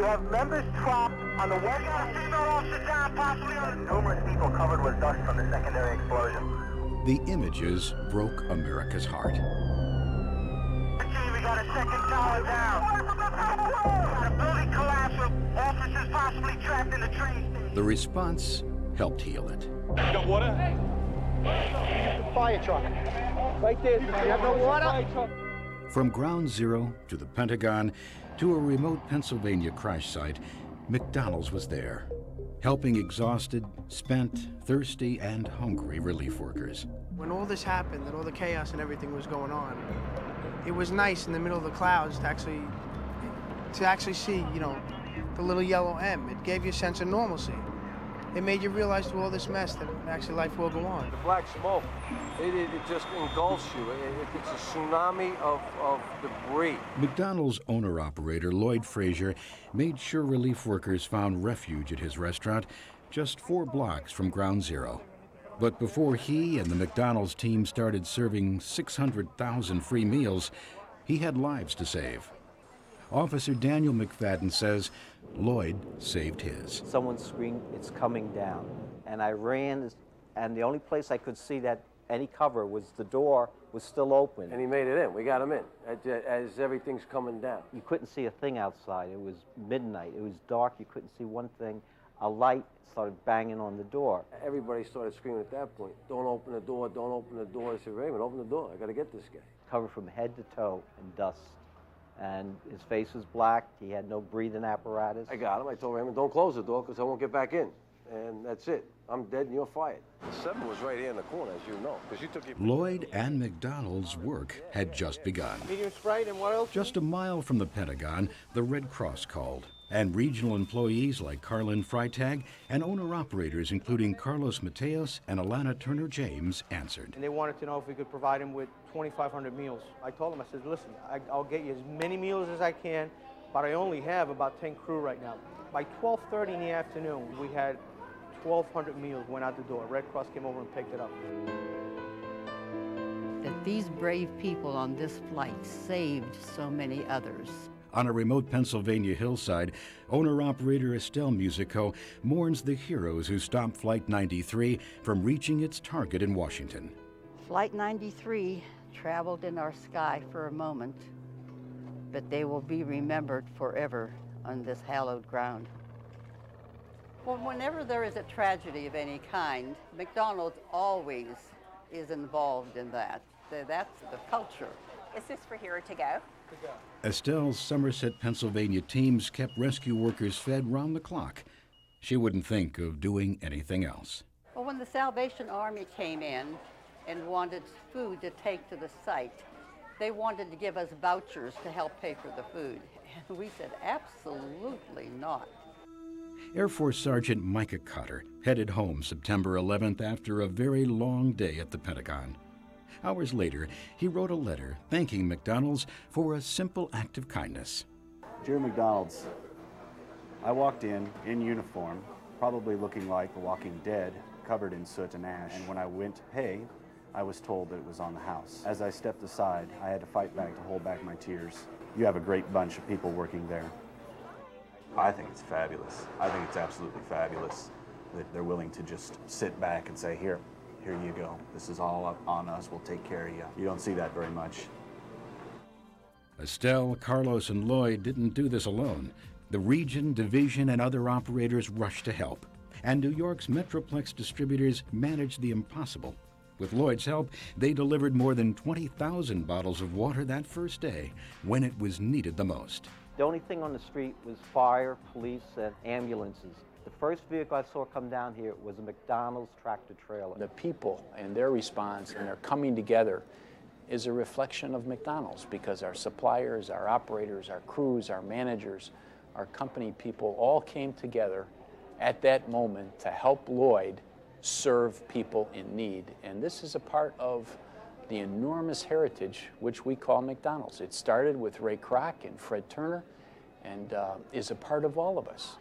You have members trapped on the west side. Female officer down, possibly on numerous people covered with dust from the secondary explosion. The images broke America's heart. We got a second tower down. We got a building collapse with officers possibly trapped in the train. The response helped heal it. You got water? Hey. The fire truck. Right there. You have no water? From ground zero to the Pentagon to a remote Pennsylvania crash site, McDonald's was there, helping exhausted, spent, thirsty, and hungry relief workers. When all this happened and all the chaos and everything was going on, it was nice in the middle of the clouds to actually see, you know, the little yellow M. It gave you a sense of normalcy. It made you realize through all this mess that actually life will go on. The black smoke, it just engulfs you. It's a tsunami of debris. McDonald's owner-operator Lloyd Frazier made sure relief workers found refuge at his restaurant just 4 blocks from ground zero. But before he and the McDonald's team started serving 600,000 free meals, he had lives to save. Officer Daniel McFadden says Lloyd saved his. Someone screamed, "It's coming down." And I ran, and the only place I could see that any cover was the door was still open. And he made it in. We got him in as everything's coming down. You couldn't see a thing outside. It was midnight. It was dark. You couldn't see one thing. A light started banging on the door. Everybody started screaming at that point, "Don't open the door, don't open the door." I said, "Raymond, open the door. I got to get this guy." Covered from head to toe in dust. And his face was black. He had no breathing apparatus. I got him. I told Raymond, "Don't close the door because I won't get back in." And that's it. I'm dead and you're fired. 7 was right here in the corner, as you know, because you took your... Lloyd and McDonald's work had just begun. Medium Sprite, and what else? Just a mile from the Pentagon, the Red Cross called, and regional employees like Carlin Freitag and owner-operators including Carlos Mateos and Alana Turner-James answered. And they wanted to know if we could provide them with 2,500 meals. I told them, I said, listen, I'll get you as many meals as I can, but I only have about 10 crew right now. By 12:30 in the afternoon, we had 1,200 meals went out the door. Red Cross came over and picked it up. That these brave people on this flight saved so many others. On a remote Pennsylvania hillside, owner-operator Estelle Musico mourns the heroes who stopped Flight 93 from reaching its target in Washington. Flight 93 traveled in our sky for a moment, but they will be remembered forever on this hallowed ground. Well, whenever there is a tragedy of any kind, McDonald's always is involved in that. That's the culture. Is this for here to go? Estelle's Somerset, Pennsylvania teams kept rescue workers fed round the clock. She wouldn't think of doing anything else. Well, when the Salvation Army came in and wanted food to take to the site, they wanted to give us vouchers to help pay for the food. And we said, absolutely not. Air Force Sergeant Micah Cotter headed home September 11th after a very long day at the Pentagon. Hours later, he wrote a letter thanking McDonald's for a simple act of kindness. Dear McDonald's, I walked in uniform, probably looking like The Walking Dead, covered in soot and ash. And when I went to pay, I was told that it was on the house. As I stepped aside, I had to fight back to hold back my tears. You have a great bunch of people working there. I think it's fabulous. I think it's absolutely fabulous that they're willing to just sit back and say, here you go. This is all up on us. We'll take care of you. You don't see that very much. Estelle, Carlos, and Lloyd didn't do this alone. The region, division, and other operators rushed to help. And New York's Metroplex distributors managed the impossible. With Lloyd's help, they delivered more than 20,000 bottles of water that first day, when it was needed the most. The only thing on the street was fire, police, and ambulances. The first vehicle I saw come down here was a McDonald's tractor trailer. The people and their response and their coming together is a reflection of McDonald's, because our suppliers, our operators, our crews, our managers, our company people all came together at that moment to help Lloyd serve people in need. And this is a part of the enormous heritage which we call McDonald's. It started with Ray Kroc and Fred Turner, and is a part of all of us.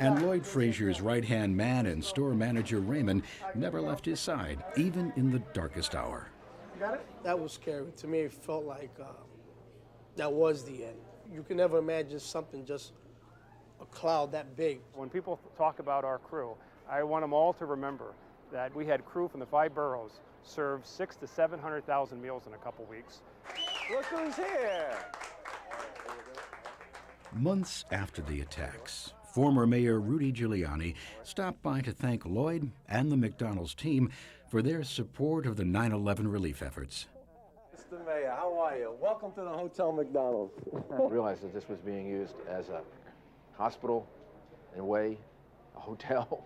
And Lloyd Frazier's right-hand man and store manager Raymond never left his side, even in the darkest hour. That was scary. To me, it felt like that was the end. You can never imagine something just a cloud that big. When people talk about our crew, I want them all to remember that we had crew from the 5 boroughs serve 600,000 to 700,000 meals in a couple weeks. Look who's here! Months after the attacks, former Mayor Rudy Giuliani stopped by to thank Lloyd and the McDonald's team for their support of the 9/11 relief efforts. Mr. Mayor, how are you? Welcome to the Hotel McDonald's. I realized that this was being used as a hospital, in a way, a hotel,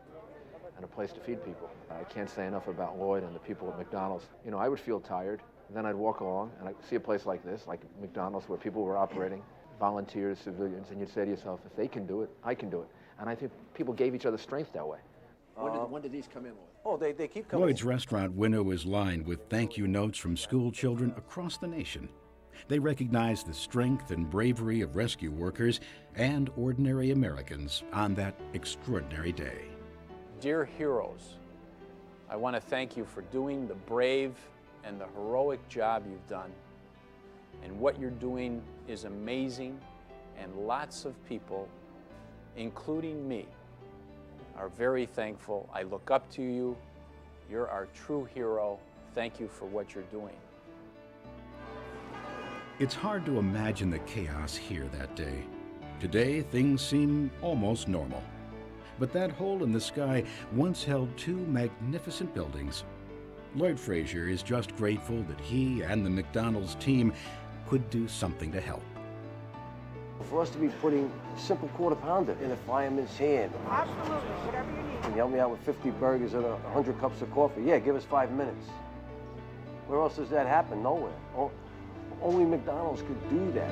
and a place to feed people. I can't say enough about Lloyd and the people at McDonald's. You know, I would feel tired, and then I'd walk along, and I'd see a place like this, like McDonald's, where people were operating, volunteers, civilians, and you'd say to yourself, if they can do it, I can do it. And I think people gave each other strength that way. When did these come in, Lloyd? Oh, they keep coming. Lloyd's restaurant window is lined with thank you notes from school children across the nation. They recognize the strength and bravery of rescue workers and ordinary Americans on that extraordinary day. Dear heroes, I want to thank you for doing the brave and the heroic job you've done. And what you're doing is amazing, and lots of people, including me, are very thankful. I look up to you. You're our true hero. Thank you for what you're doing. It's hard to imagine the chaos here that day. Today, things seem almost normal. But that hole in the sky once held 2 magnificent buildings. Lloyd Frazier is just grateful that he and the McDonald's team could do something to help. For us to be putting a simple quarter pounder in a fireman's hand. Absolutely, whatever you need. Can you help me out with 50 burgers and 100 cups of coffee? Yeah, give us 5 minutes. Where else does that happen? Nowhere. Only McDonald's could do that.